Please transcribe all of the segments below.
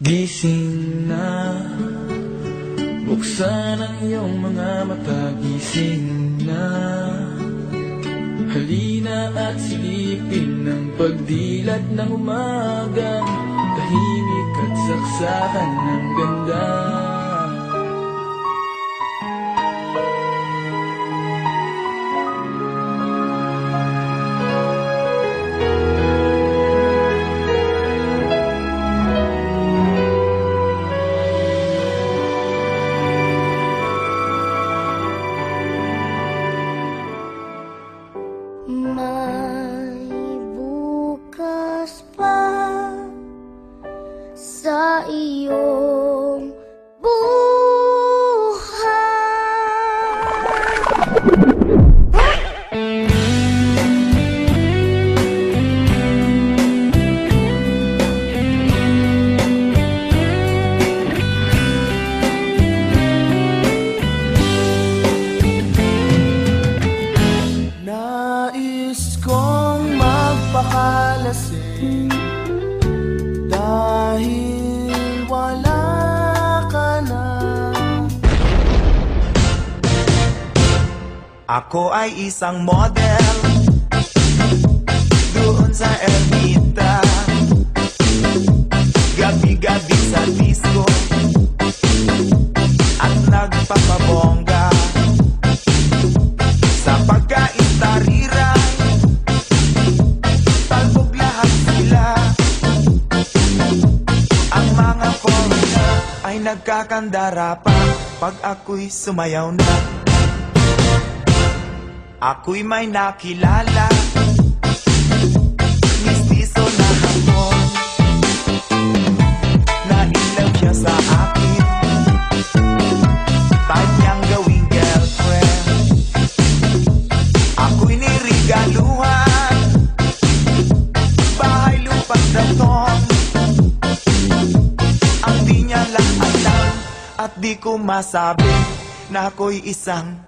Gising na, buksan ang iyong mga mata. Gising na, halina at silipin ng pagdilat ng umagang tahimik at saksakan ng ganda. May bukas pa sa iyong Nais kong magpakalasing dahil wala ka na. Ako ay isang model doon sa Ermita, gabi-gabi sa disco at nagpapabongga sa pagkain-tariran. Talbog lahat sila. Ang mga foreigner ay nagkakandara pa pag ako'y sumayaw na. Ako'y may nakilala, mistiso na hapon, nailaw siya sa akin, type niyang gawing girlfriend. Ako'y nirigaluhan, bahay lupa't daton. Ang di niya lang alam at di ko masabi na ako'y isang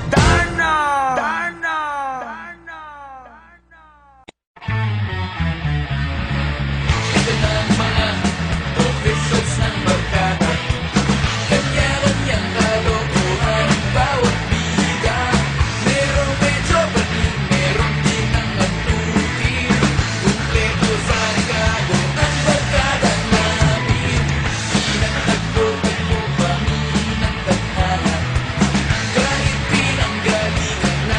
Darna! Darna! Darna! Ito na ang mga officials ng barkada, kanya-kanyang kalokohan bawat bida. Merong medyo baling, merong din ang antukin. Kumpleto sa regalo ang barkada namin. Di nagtagpo-tagpo kami ng tadhana, kahit pinanggalingan na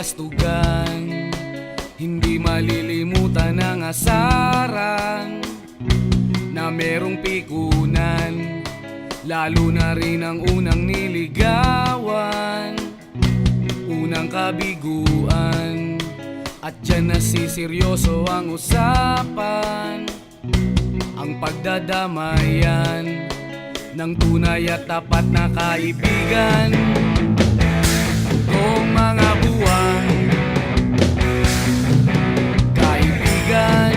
kastugan, hindi malilimutan ang asaran na merong pikunan, lalo na rin ang unang niligawan, unang kabiguan. At dyan nasiseryoso ang usapan, ang pagdadamayan ng tunay at tapat na kaibigan. Kung mga buwan, kaibigan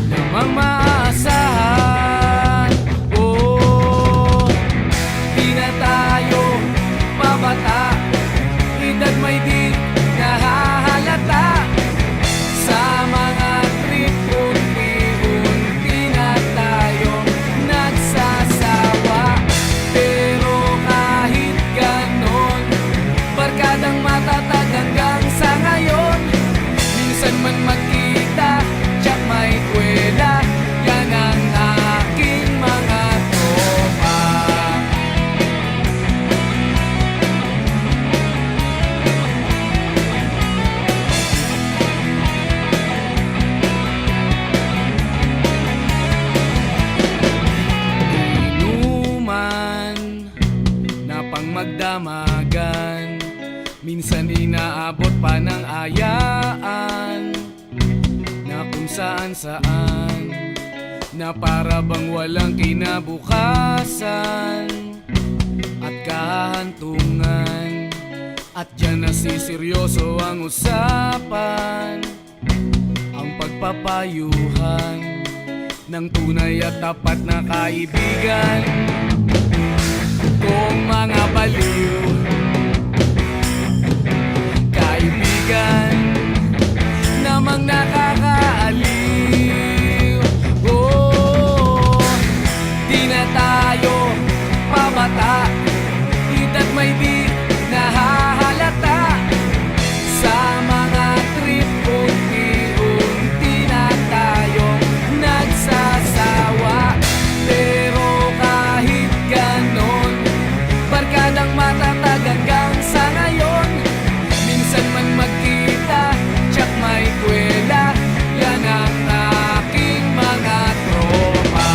namang maaasahan. Oh, di na tayo pabata, edad may di nahahalata. Sa mga trip, unti-unti na tayong nagsasawa. Pero kahit ganon, barkadang matatag hanggang sa ngayon. Minsan man magkita, tiyak may kwela, yan ang aking mga tropa. Inuman na pang magdamagan, minsan inaabot pa ng ayaan, na kung saan-saan, na para bang walang kinabukasan at kahantungan. At dyan nasiseryoso ang usapan, ang pagpapayuhan ng tunay at tapat na kaibigan. Kung mga baliw, kaibigan namang nakakaaliw. Oh, di na tayo pabata, edad may di nahahalata. Sa mga trip, unti-unti na tayong nagsasawa. Pero kahit ganon, barkadang matatag hanggang sa ngayon. Minsan man magkita, tiyak may kwela, yan ang aking mga tropa.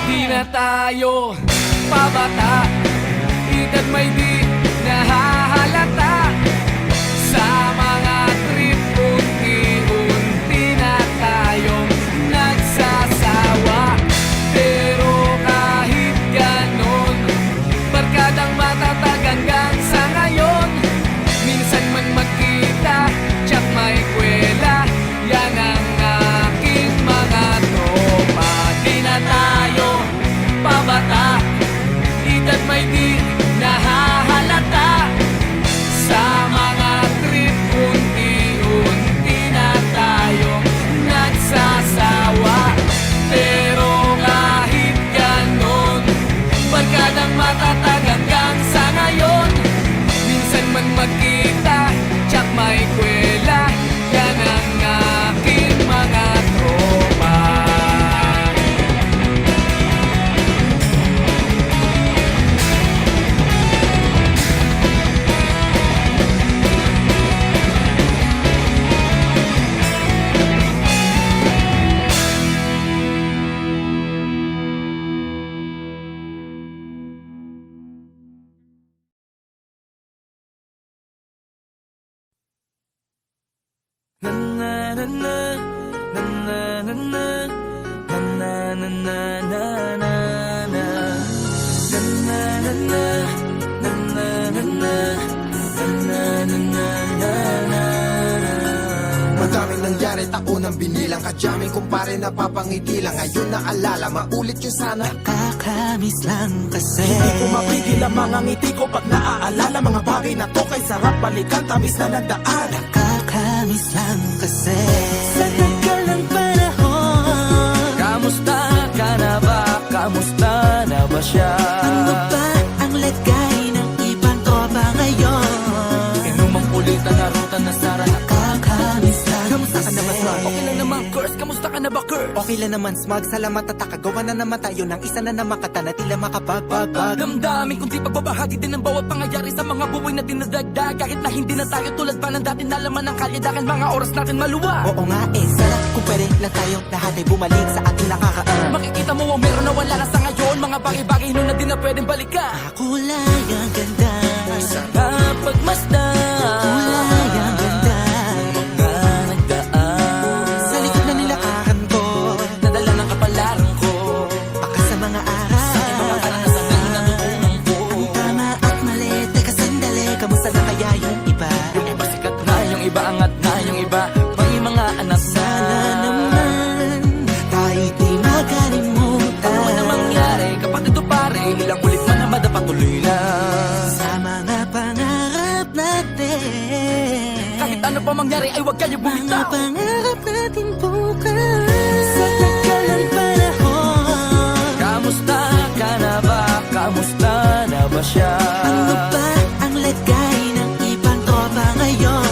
Di na tayo pabata, edad may di nahahalata. Sa mga trip, unti-unti na tayong nagsasawa. Pero kahit ganon, barkadang matatag hanggang sa ngayon. Minsan man magkita, tiyak may kwela, yan ang aking mga tropa. Di na tayo pabata, edad may di nahahalata. Sa mga trip, unti-unti na tayong nagsasawa. Pero kahit ganon, barkadang matatag hanggang sa ngayon. Minsan man magkita, tiyak may kwela, yan ang aking mga tropa. Na na na na na na na na na na na na na. Na na na na na na na na na na. Madaming nangyari, taunang binilang, kadyaming kumpare napapangiti lang. Ngayon naalala, maulit yun sana. Nakakamiss lang kasi Hindi ko mapigil ang mga ngiti ko pag naaalala. Mga bagay na to kay sarap balikan, tamis na nagdaan. nakakamiss Nakakamiss lang kasi sa tagal ng panahon. Kamusta ka na ba? Kamusta na ba siya? Ano ba ang lagay ng ibang tropa ngayon? Inumang ulitan na ruta na Sara. Nakakamiss lang. Kamusta ka na ba, Smug? Okay lang naman, Curse. Kamusta ka na ba, Curse? Okay lang naman, Smug. Salamat at nakagawa na naman tayo ng isa na namakata na tila makapagbag. Damdamin kundi pagbabahagi din ng bawat pangyayari sa mga buhay na dinadagdag. Kahit na hindi na tayo tulad pa ng dati na laman ng kalye. Dahil mga oras natin maluwag. Oo nga sana kung pwede lang tayo lahat ay bumalik sa ating nakakaan. Makikita mo ang meron na wala na sa ngayon. Mga bagay-bagay nun na di na pwedeng balikan. Kulay ang ganda, sarap pagmasdan. Kulay ang ganda, mga nagdaan. Sa likod na nilakaran ko, nadala ng kapalaran ko. Baka sa mga aral, sa mga karanasan na natutunan ko. Ang tama at mali, teka sandali, kamusta na kaya yung iba? Yung iba sikat na, yung iba angat na, yung iba may mga anak na. Sana naman tayo di makalimutan. Ano man ang mangyari, kapag ito pare, ilang ulit man na madapatuloy lang. Sa mga pangarap natin, kahit ano pa mangyari ay huwag kayo bumitaw. Mga pangarap natin bukas sa tagal ng panahon. Kamusta ka na ba? Kamusta na ba siya? Ano ba ang lagay ng ibang tropa ngayon?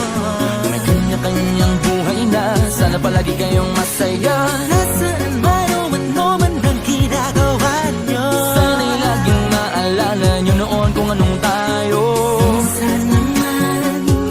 May kanya-kanyang buhay na, sana palagi kayong masaya. Nasaan man o ano man ang ginagawa nyo, sana'y laging maalala nyo noon kung anong tayo.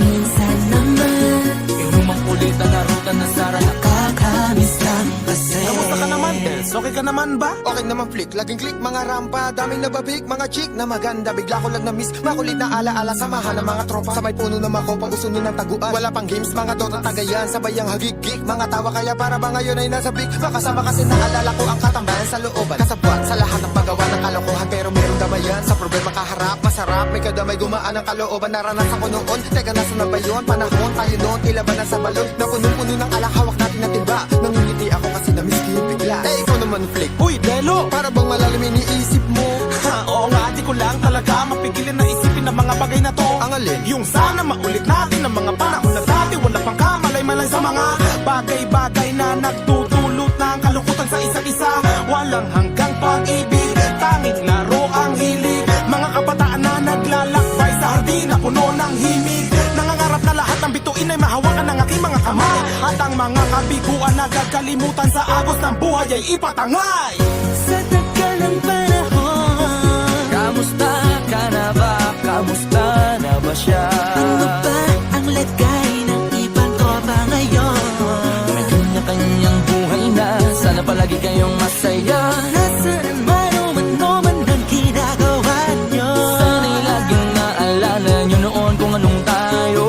Minsan naman inumang ulitan na ruta na Sara. Nakakamiss lang kasi. Kamusta ka naman, Dels? Okay ka naman ba? Okay naman, Flick. Laging click, mga rampa. Daming nababig, mga chick na maganda. Bigla ko lang na-miss. Makulit na alaala, samahan ng mga tropa. Sa may puno na makopa, gusto nun ng taguan. Wala pang games, mga dota tagayan. Sabayang hagig-gig, mga tawa kaya para ba ngayon ay nasa big. Makasama kasi naalala ko ang katambayan sa looban. Kasabwat sa lahat ng paggawa ng kalokohan. Pero meron damayan, sa problema kaharap. Masarap, may kadamay gumaan ang kalooban. Naranasan ko noon, teka nasa na ba yun? Panahon tayo noon, ilaban na sa balon. Na punong-puno ng alak, hawak natin ang timba. Nangingiti ako kasi na-miss ko yung bigla. Eh, ikaw naman, Flick. Uy, Delo! Para bang malalim iniisip mo? Ha, oo nga, di ko lang talaga mapigilin na isipin ang mga bagay na to. Ang alin? Yung sana maulit natin ang mga panahon na dati. Wala pang kamalay-malay sa mga bagay-bagay na nagtutulot ng kalungkutan sa isa't isa. Walang hanggang pag-ibig, tanging laro ang hilig. Mga kabataan na naglalakbay sa hardin na puno ng himig. Nangangarap na lahat ng bituin ay mahawakan ng aking mga kamay. At ang mga kabiguan na gagalimutan sa agos ng buhay ay ipatangay. Sa tagal ng panahon, kamusta ka na ba? Kamusta na ba siya? Ano ba ang lagay ng ibang tropa ngayon? May kanya-kanyang buhay na, sana palagi kayong masaya. Nasaan man o ano man ang ginagawa nyo, sana'y laging naalala nyo noon kung anong tayo.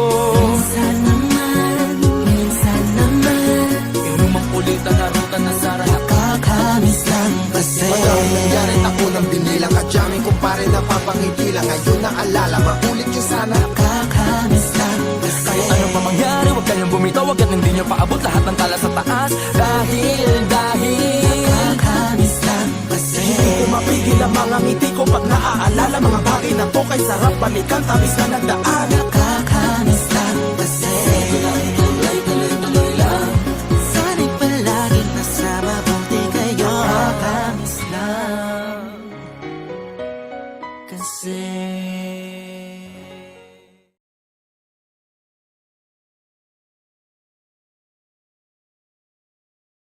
Minsan naman inumang ulitan na ruta na Sara. Nakakamiss lang kasi. Madaming nangyari ako ng binilang kadyaming kumpare napapangiti lang. Ngayon naalala, maulit yung sana. Nakakamiss lang kasi. Kahit ano pa mangyari, huwag kayong bumitaw. Huwag at hindi nyo paabot lahat ng tala sa taas. Dahil nakakamiss lang kasi. Hindi ko mapigil ang mga ngiti ko pag naaalala. Mga bagay na to kay sarap balikan, tamis na nagdaan.